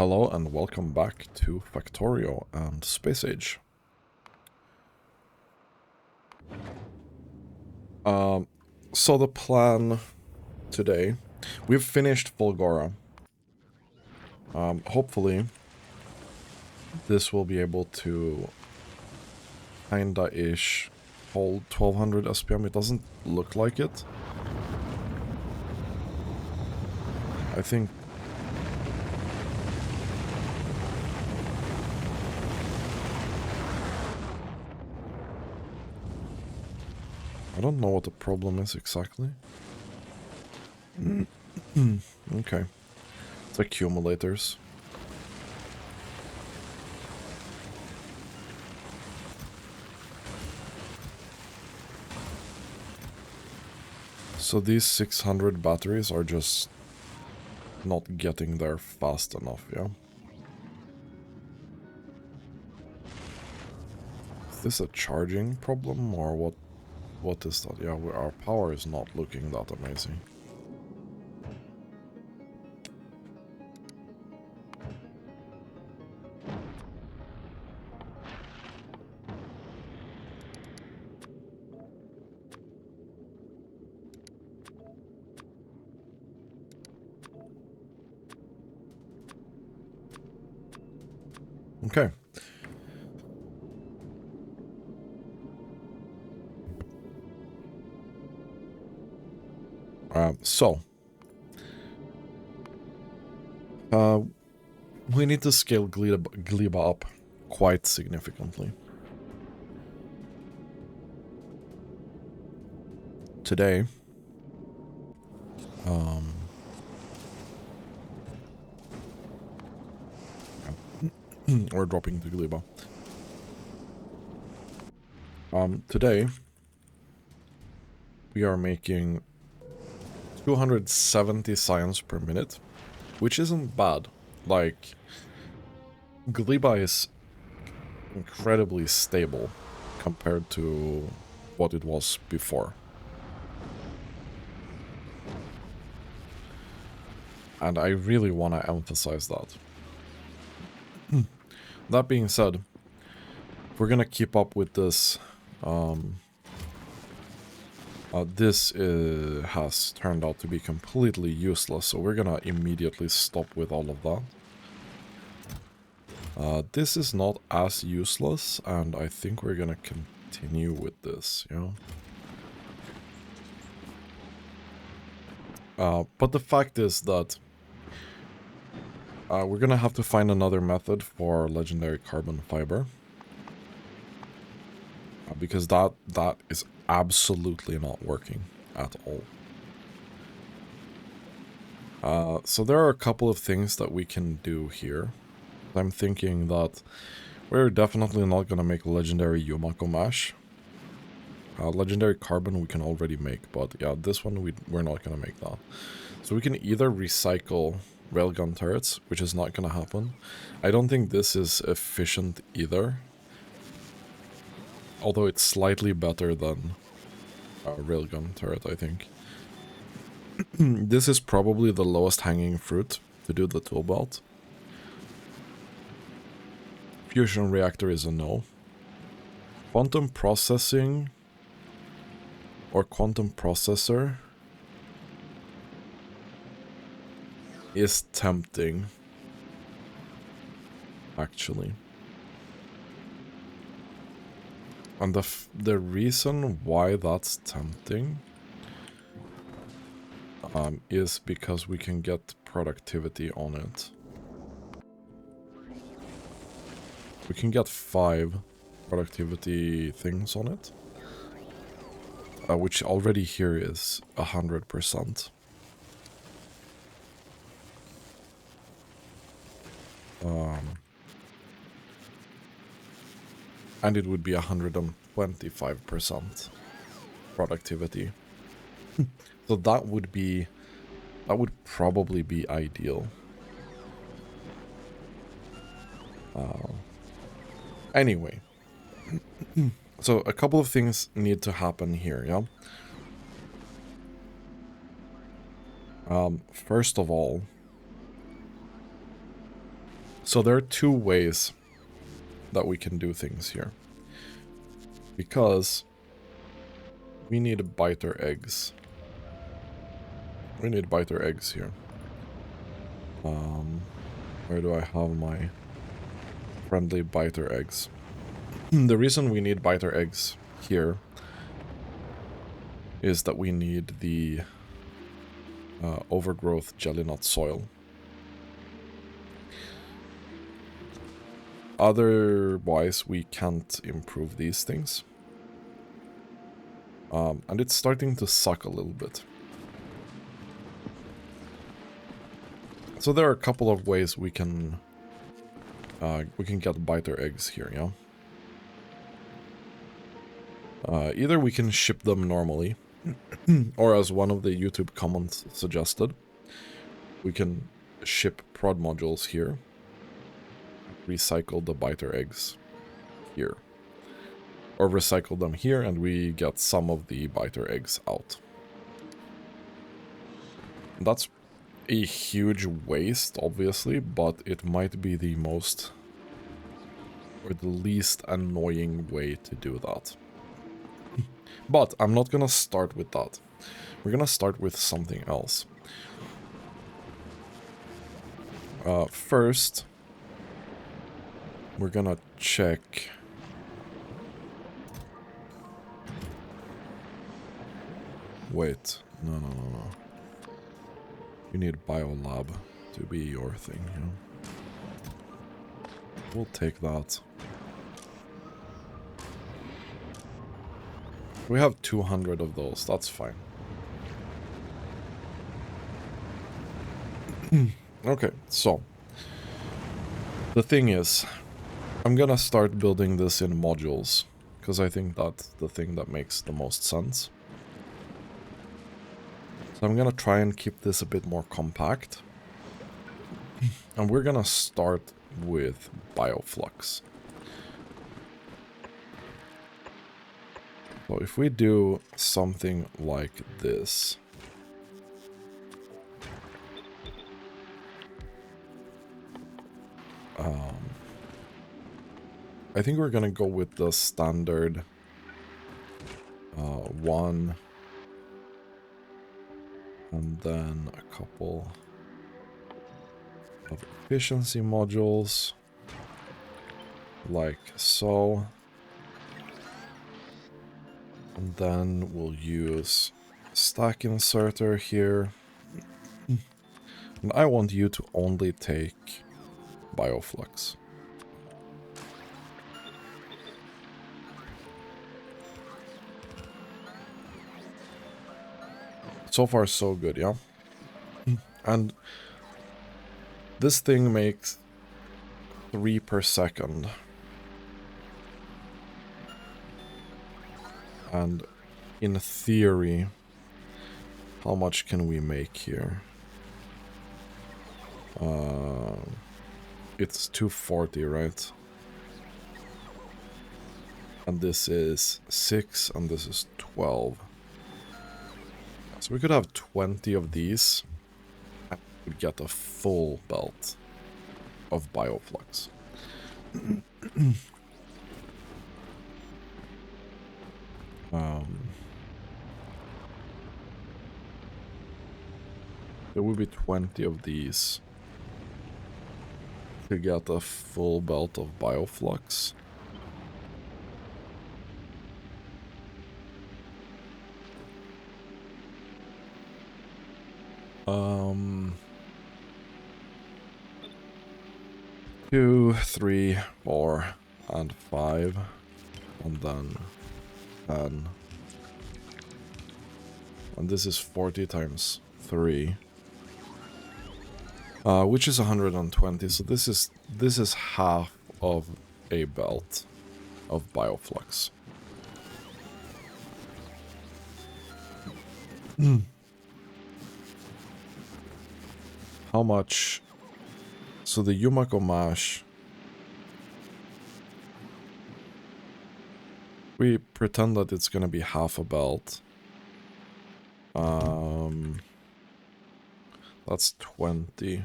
Hello and welcome back to Factorio and Space Age. So the plan today, we've finished Volgora. Hopefully this will be able to kinda-ish hold 1200 SPM. It doesn't look like it. I think I don't know what the problem is exactly. Okay. It's accumulators. So these 600 batteries are just not getting there fast enough, yeah? Is this a charging problem or what is that? Yeah, our power is not looking that amazing. Okay. We need to scale Gleba up quite significantly. Today, we're dropping to Gleba. Today, we are making 270 science per minute, which isn't bad. Like, Gleba is incredibly stable compared to what it was before. And I really want to emphasize that. That being said, if we're gonna keep up with this, this has turned out to be completely useless, so we're gonna immediately stop with all of that. This is not as useless, and I think we're gonna continue with this, you know? But the fact is that we're gonna have to find another method for legendary carbon fiber. Because that is absolutely not working at all. So there are a couple of things that we can do here. I'm thinking that we're definitely not going to make legendary Yumako Mash. Legendary Carbon we can already make, but yeah, this one we're not going to make that. So we can either recycle railgun turrets, which is not going to happen. I don't think this is efficient either. Although it's slightly better than a railgun turret, I think. This is probably the lowest hanging fruit to do the tool belt. Fusion reactor is a no. Quantum processing or quantum processor is tempting, actually. And the reason why that's tempting is because we can get productivity on it. We can get 5 productivity things on it, which already here is 100%. And it would be 125% productivity. So that would probably be ideal. Anyway, so a couple of things need to happen here, yeah? First of all, So there are two ways that we can do things here. Because we need biter eggs. We need biter eggs here. Where do I have my friendly biter eggs? The reason we need biter eggs here is that we need the overgrowth jelly nut soil. Otherwise, we can't improve these things. And it's starting to suck a little bit. So there are a couple of ways we can get biter eggs here, yeah? Either we can ship them normally, or as one of the YouTube comments suggested, we can ship prod modules here, recycle the biter eggs here. Or recycle them here and we get some of the biter eggs out. That's a huge waste, obviously, but it might be the most or the least annoying way to do that. But I'm not gonna start with that. We're gonna start with something else. First, we're gonna check... Wait, no. You need biolab to be your thing, you know? We'll take that. We have 200 of those, that's fine. Okay, so the thing is, I'm gonna start building this in modules, because I think that's the thing that makes the most sense. So I'm gonna try and keep this a bit more compact. And we're gonna start with bioflux. So if we do something like this... I think we're gonna go with the standard one, and then a couple of efficiency modules, like so. And then we'll use stack inserter here. And I want you to only take bioflux. So far, so good, yeah? And this thing makes 3 per second. And in theory, how much can we make here? It's 240, right? And this is 6, and this is 12. So we could have 20 of these, and we'd get a full belt of bioflux. There will be 20 of these to get a full belt of bioflux. Two, 3, 4, and 5, and then 10. And this is 40 times 3, which is 120. So this is half of a belt of bioflux. How much? So the Yumako mash, we pretend that it's gonna be half a belt. That's 20.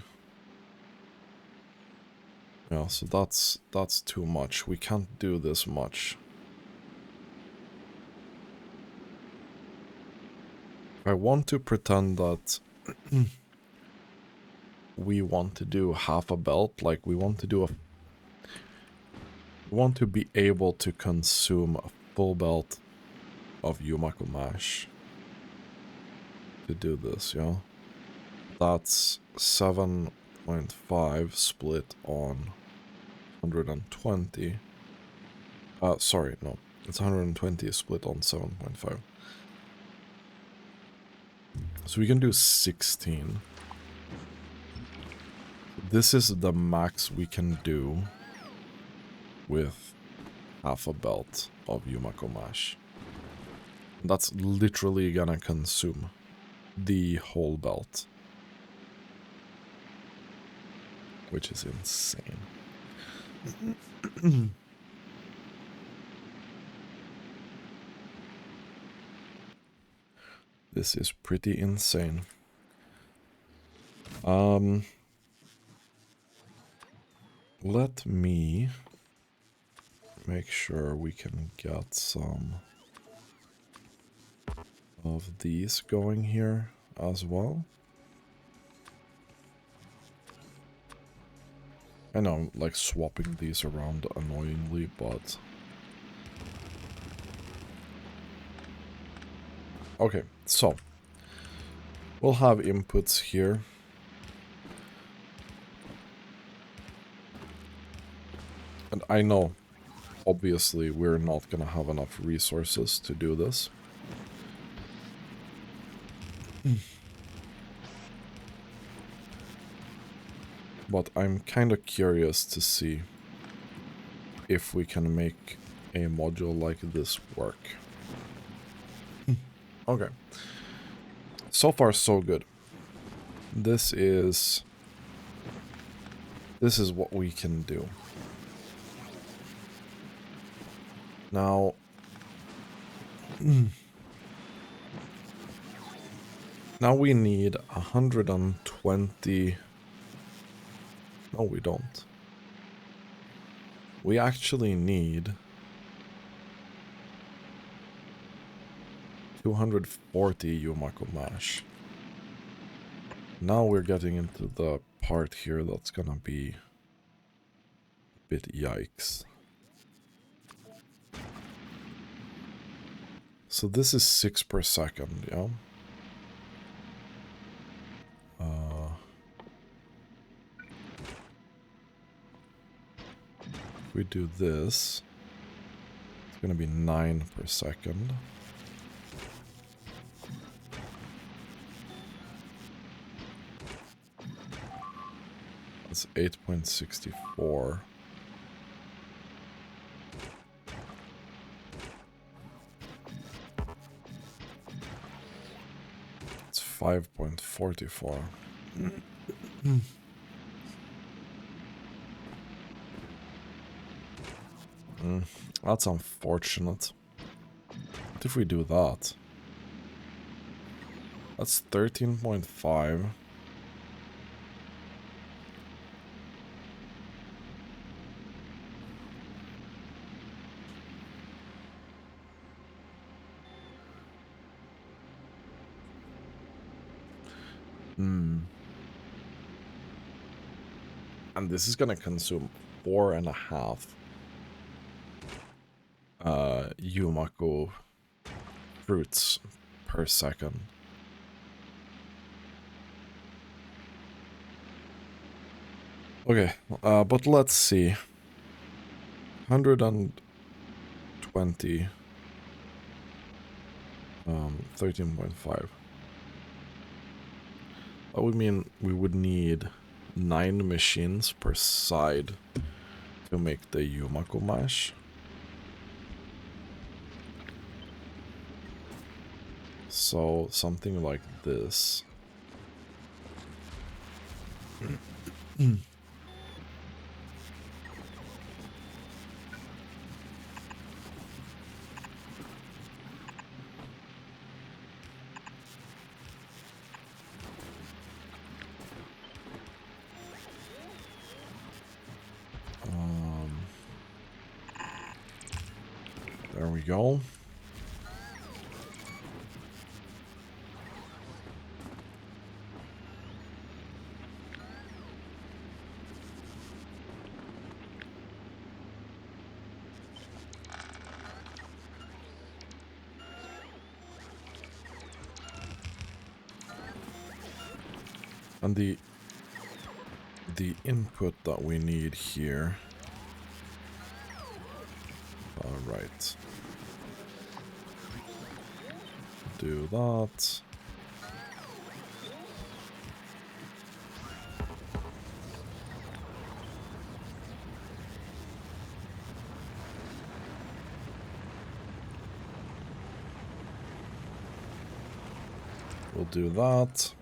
Yeah, so that's too much. We can't do this much. I want to pretend that we want to do half a belt, like we want to do a... We want to be able to consume a full belt of Yumako mash to do this, yeah? That's 7.5 split on 120. Sorry, no. It's 120 split on 7.5. So we can do 16. This is the max we can do with half a belt of Yumako mash. That's literally gonna consume the whole belt. Which is insane. This is pretty insane. Let me make sure we can get some of these going here as well. I know I'm like swapping these around annoyingly, but... Okay, so we'll have inputs here. And I know, obviously, we're not gonna have enough resources to do this. But I'm kind of curious to see if we can make a module like this work. Okay. So far, so good. This is what we can do. Now... Now we need 120... No, we don't. We actually need 240 Yumako mash. Now we're getting into the part here that's gonna be a bit yikes. So this is 6 per second, yeah? If we do this, it's gonna be 9 per second. That's 8.64. It's 5.44. That's unfortunate. What if we do that? That's 13.5. And this is gonna consume 4.5 Yumako fruits per second. Okay, but let's see. 120. 13.5. That would mean we would need 9 machines per side to make the Yumako mash. So something like this. There we go. And the input that we need here. Alright. Do that. We'll do that.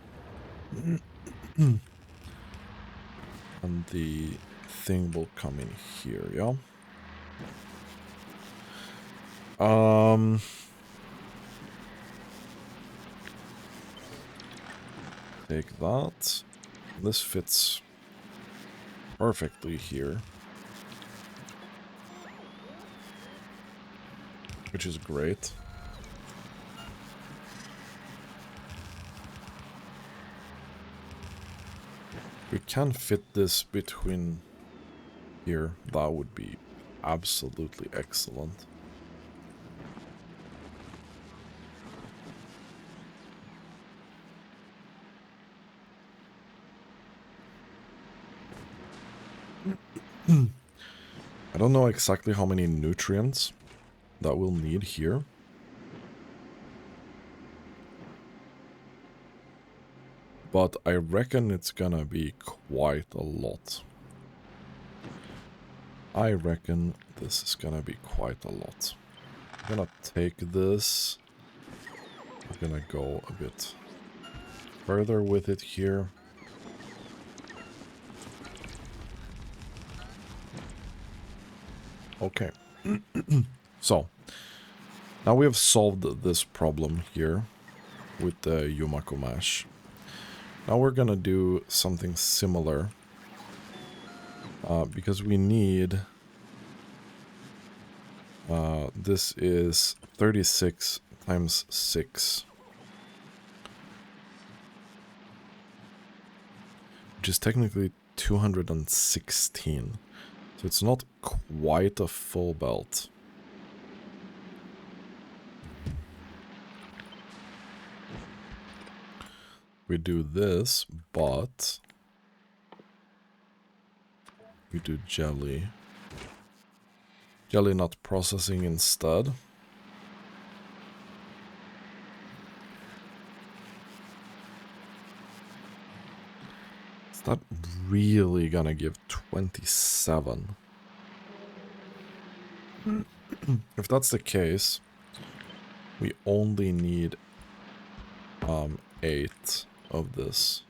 And the thing will come in here, yeah? Take that. This fits perfectly here. Which is great. We can fit this between here. That would be absolutely excellent. I don't know exactly how many nutrients that we'll need here. But I reckon it's gonna be quite a lot. I reckon this is gonna be quite a lot. I'm gonna take this. I'm gonna go a bit further with it here. Okay. So, now we have solved this problem here with the Yumako mash. Now we're gonna do something similar. Because we need... this is 36 times 6. Which is technically 216. So it's not quite a full belt. We do this, but... we do jelly. Jelly not processing instead. Is that really gonna give 27? If that's the case, we only need 8 of this.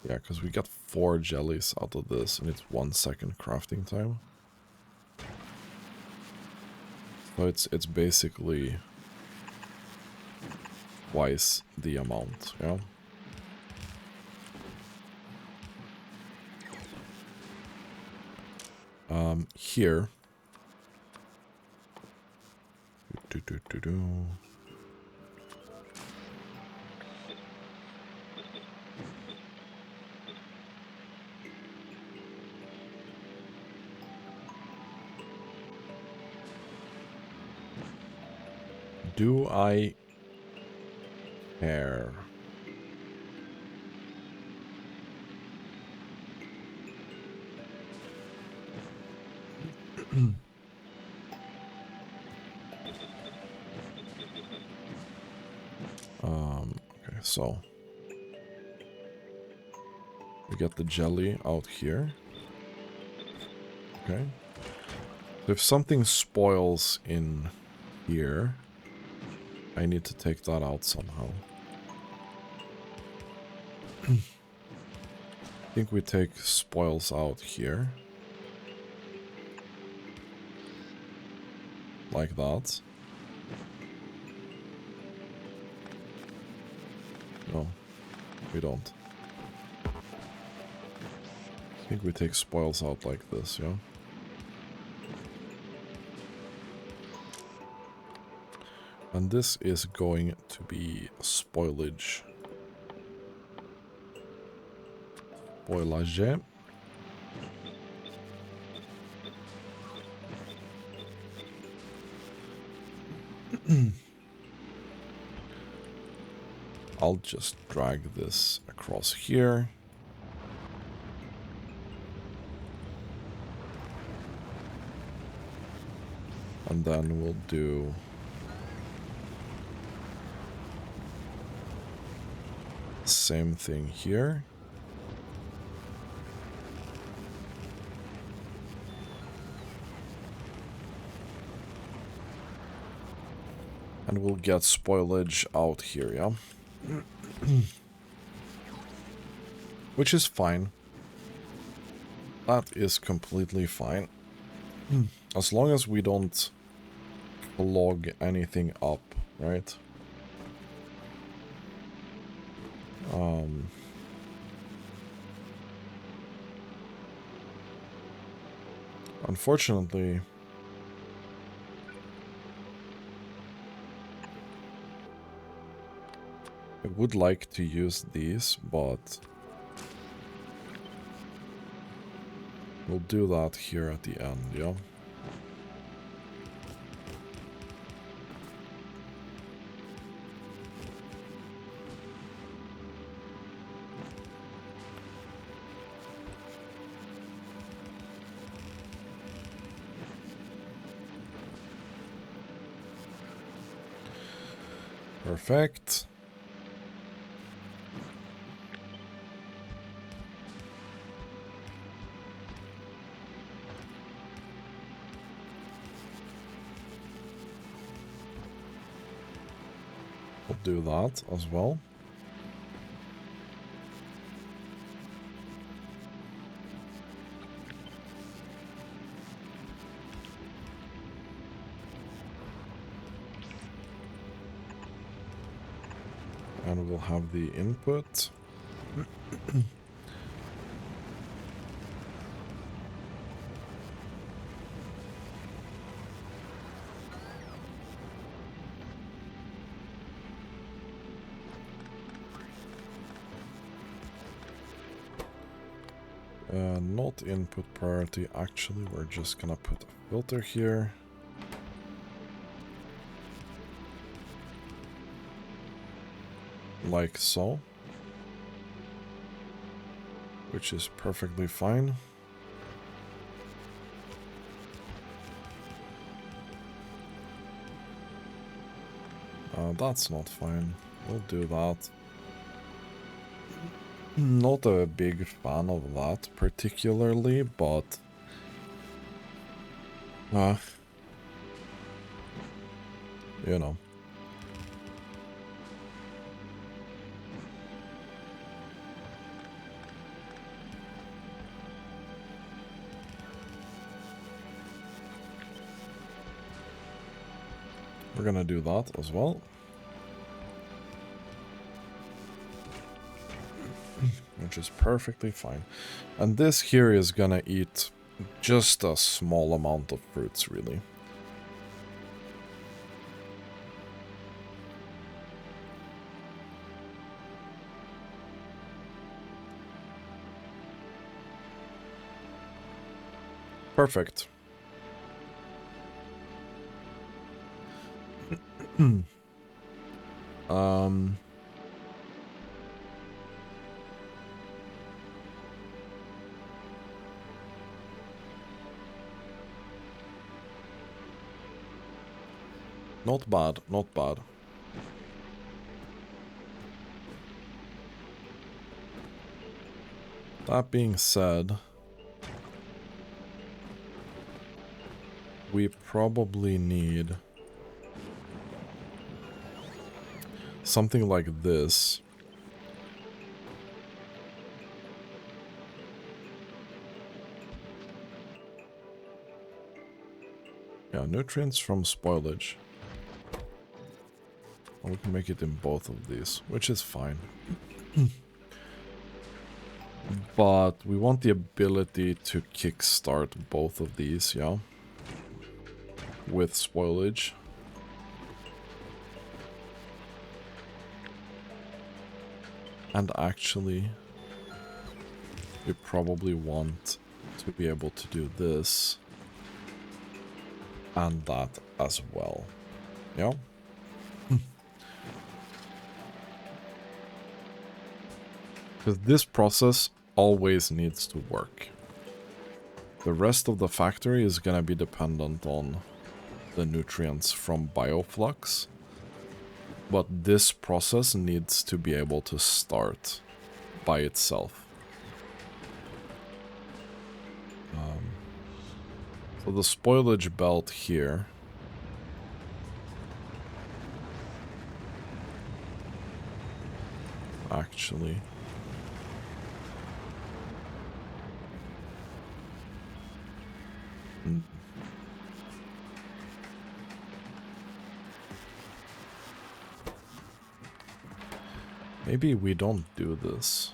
Yeah, because we got 4 jellies out of this, and it's 1 second crafting time. So it's basically twice the amount, yeah? Here. Do I care? Okay, so we get the jelly out here. Okay. So if something spoils in here, I need to take that out somehow. I think we take spoils out here. Like that. No, we don't. I think we take spoils out like this, yeah? And this is going to be spoilage. Spoilage. I'll just drag this across here. And then we'll do same thing here. And we'll get spoilage out here, yeah? Which is fine. That is completely fine. As long as we don't clog anything up, right? Unfortunately, I would like to use these, but we'll do that here at the end, yeah? Perfect. We'll do that as well. And we'll have the input. Not input priority. Actually, we're just gonna put a filter here. Like so. Which is perfectly fine. That's not fine. We'll do that. Not a big fan of that particularly, but you know. We're gonna do that as well. Which is perfectly fine. And this here is gonna eat just a small amount of fruits, really. Perfect. Not bad, not bad. That being said, we probably need something like this. Yeah, nutrients from spoilage. We can make it in both of these, which is fine. But we want the ability to kickstart both of these, yeah? With spoilage. And actually, we probably want to be able to do this and that as well. Yeah? Because this process always needs to work. The rest of the factory is going to be dependent on the nutrients from bioflux. But this process needs to be able to start by itself. So the spoilage belt here actually maybe we don't do this.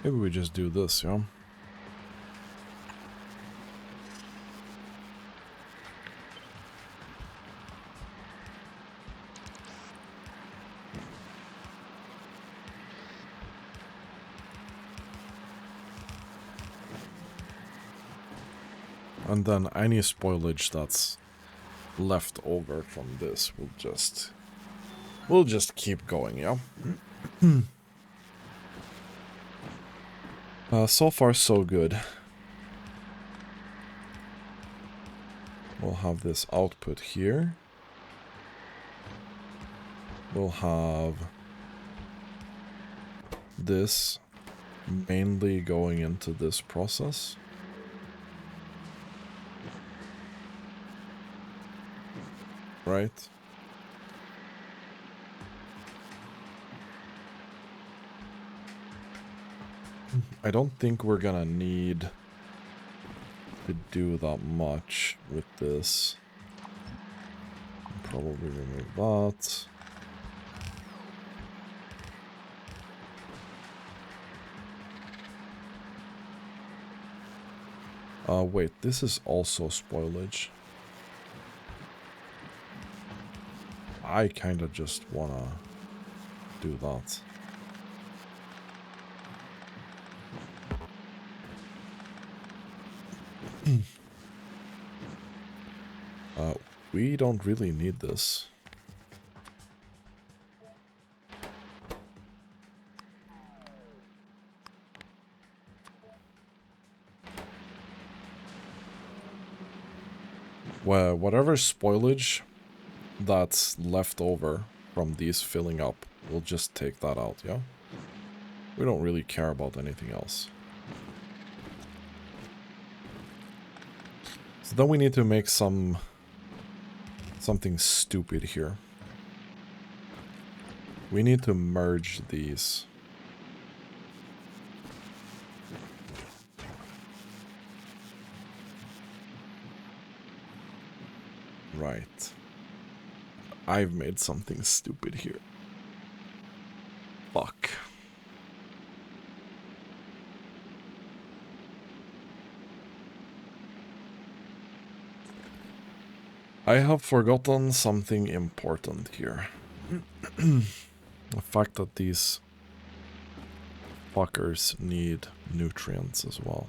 Maybe we just do this, yeah? And then any spoilage that's left over from this will just keep going, yeah? So far so good. We'll have this output here. We'll have this mainly going into this process. Right? I don't think we're gonna need to do that much with this. Probably remove that. Wait, this is also spoilage. I kinda just wanna do that. We don't really need this. Well, whatever spoilage that's left over from these filling up, we'll just take that out, yeah? We don't really care about anything else. So then we need to make something stupid here. We need to merge these. Right. I've made something stupid here. Fuck. I have forgotten something important here. The fact that these fuckers need nutrients as well.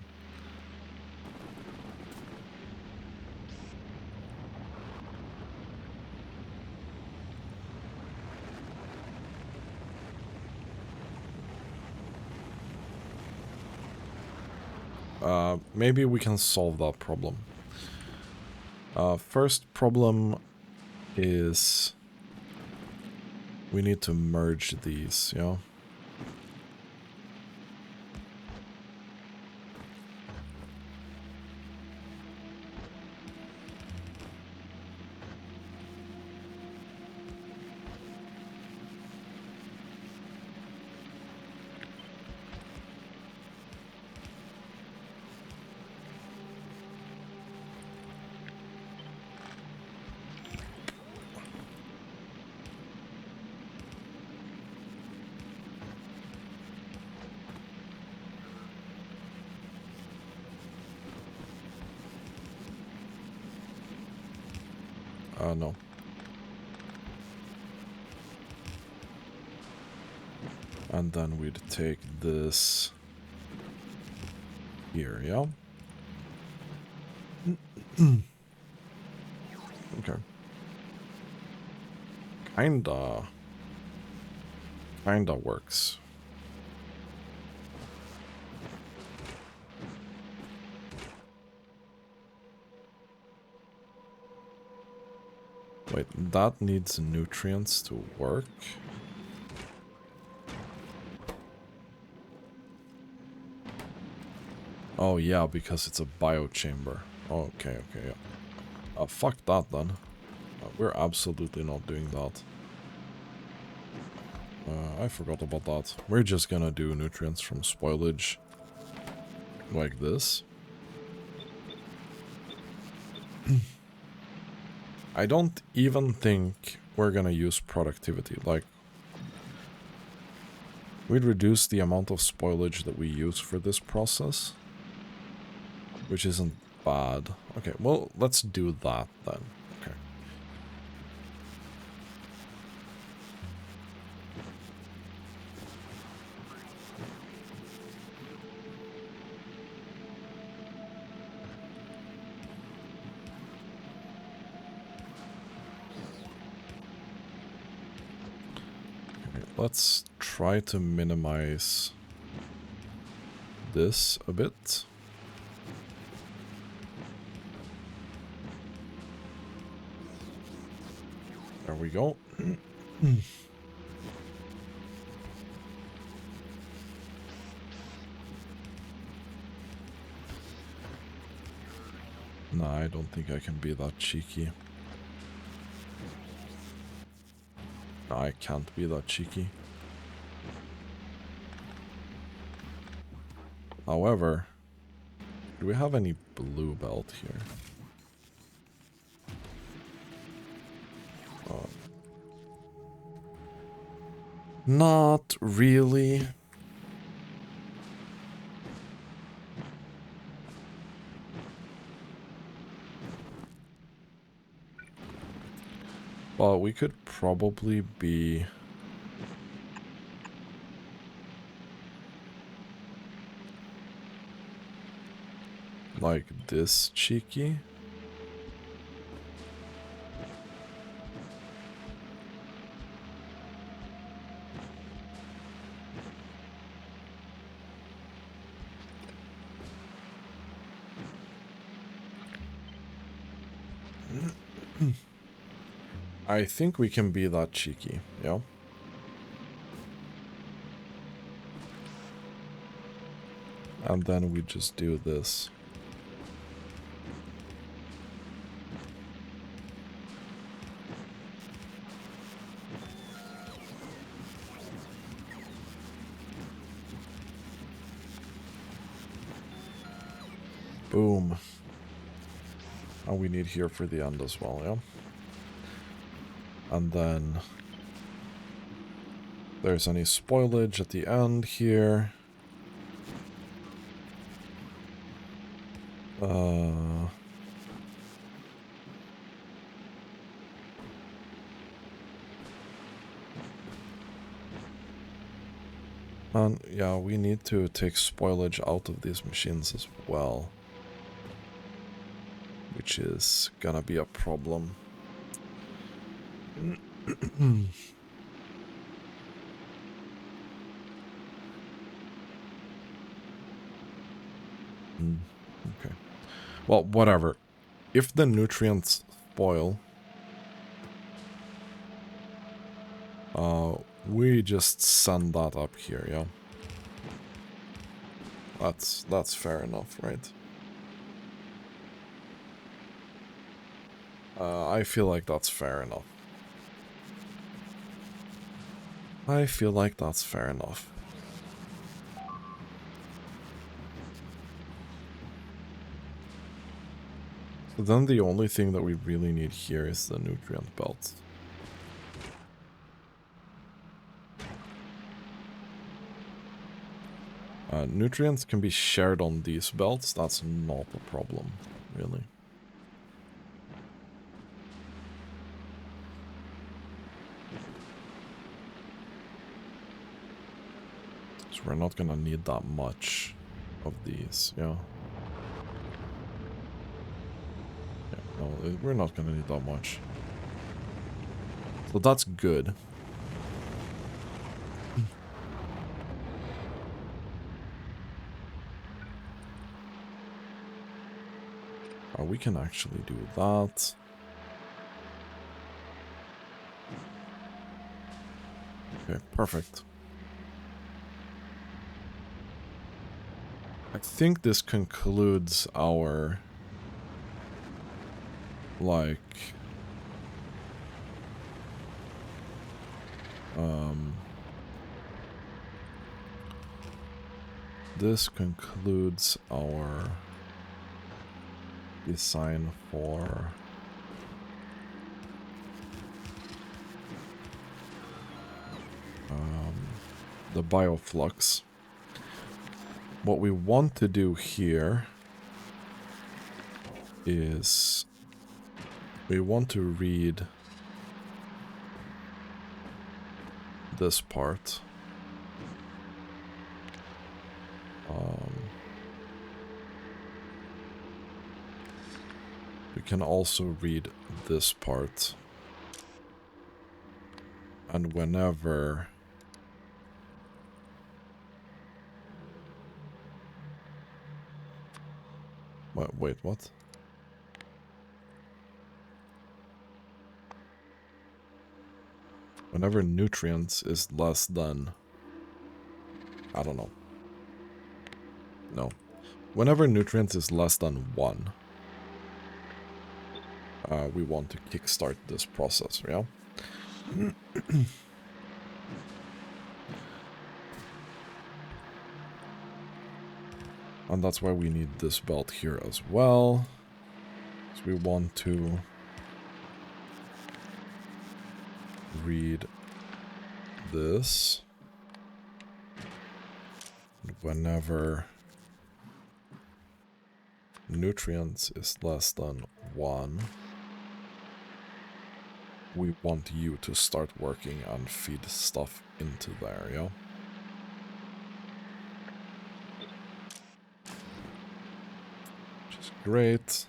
Maybe we can solve that problem. First problem is we need to merge these, you know? no. And then we'd take this here, yeah? Okay. Kinda works. Wait, that needs nutrients to work? Oh yeah, because it's a biochamber. Okay, okay, yeah. Fuck that then. We're absolutely not doing that. I forgot about that. We're just gonna do nutrients from spoilage. Like this. I don't even think we're gonna use productivity. Like, we'd reduce the amount of spoilage that we use for this process. Which isn't bad. Okay, well, let's do that then. Okay. Let's try to minimize this a bit. There we go. Nah, I don't think I can be that cheeky. No, I can't be that cheeky. However, do we have any blue belt here? Not really. Well, we could probably be... like this cheeky. I think we can be that cheeky, yeah? And then we just do this. Boom. And we need here for the end as well, yeah? And then there's any spoilage at the end here. And yeah, we need to take spoilage out of these machines as well. Which is gonna be a problem. Okay. Well, whatever. If the nutrients spoil, we just send that up here, yeah? That's fair enough, right? I feel like that's fair enough. I feel like that's fair enough. So then the only thing that we really need here is the nutrient belt. Nutrients can be shared on these belts. That's not a problem, really. So we're not gonna need that much of these, yeah. Yeah, no, we're not gonna need that much. So that's good. We can actually do that. Okay, perfect. I think this concludes our, like, this concludes our design for the bioflux. What we want to do here is we want to read this part. We can also read this part. And whenever wait, what? Whenever nutrients is less than, I don't know. No. Whenever nutrients is less than 1, we want to kickstart this process, yeah? And that's why we need this belt here as well. So we want to read this. Whenever nutrients is less than 1, we want you to start working and feed stuff into there, yeah? Which is great.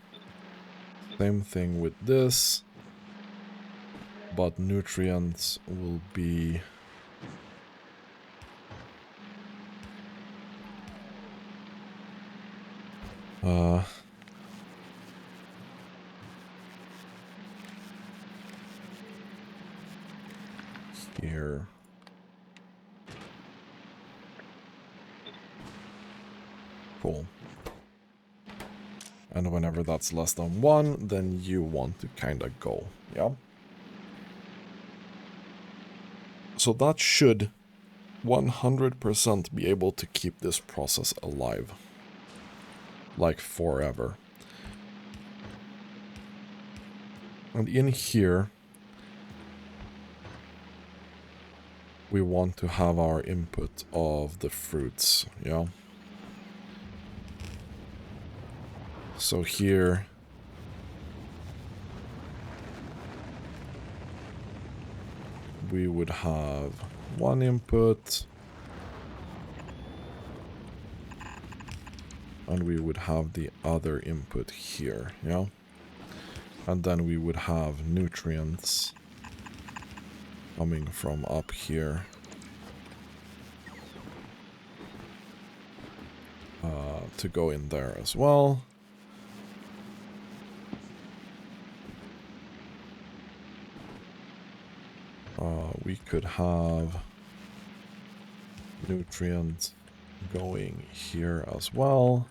Same thing with this. But nutrients will be here. Cool. And whenever that's less than 1, then you want to kind of go, yeah? So that should 100% be able to keep this process alive. Like forever. And in here, we want to have our input of the fruits, yeah? So here, we would have one input, and we would have the other input here, yeah? And then we would have nutrients coming from up here. To go in there as well. We could have nutrients going here as well.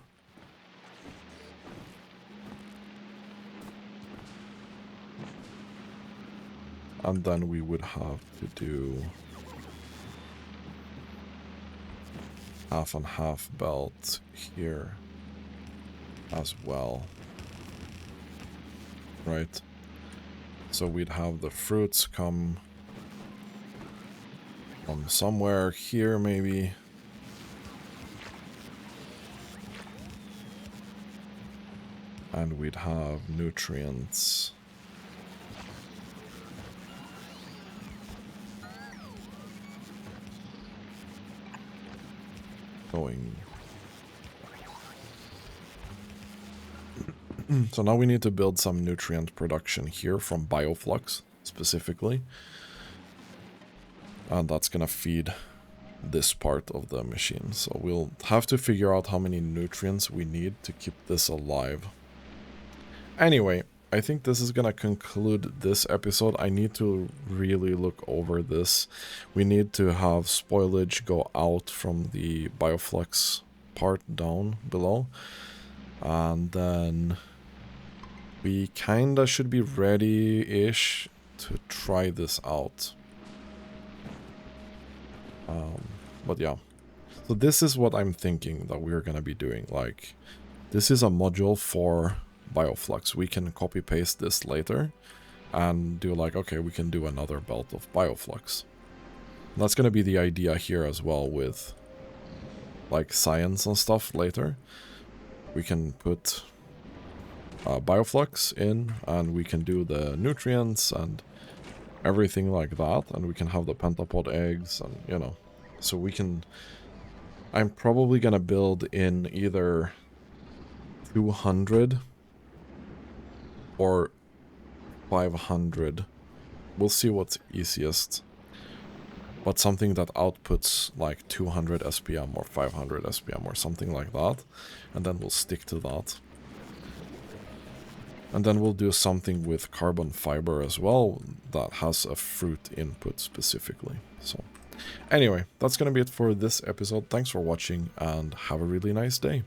And then we would have to do half and half belt here as well. Right? So we'd have the fruits come from somewhere here maybe. And we'd have nutrients going. So now we need to build some nutrient production here from bioflux specifically. And that's gonna feed this part of the machine. So we'll have to figure out how many nutrients we need to keep this alive. Anyway, I think this is gonna conclude this episode. I need to really look over this. We need to have spoilage go out from the bioflux part down below. And then we kinda should be ready-ish to try this out. But yeah. So this is what I'm thinking that we're gonna be doing. Like, this is a module for bioflux. We can copy paste this later and do like, okay, we can do another belt of bioflux. That's gonna be the idea here as well with like science and stuff later. We can put bioflux in and we can do the nutrients and everything like that, and we can have the pentapod eggs and, you know, so we can... I'm probably gonna build in either 200 or 500. We'll see what's easiest. But something that outputs like 200 SPM or 500 SPM or something like that. And then we'll stick to that. And then we'll do something with carbon fiber as well that has a fruit input specifically. So anyway, that's going to be it for this episode. Thanks for watching and have a really nice day.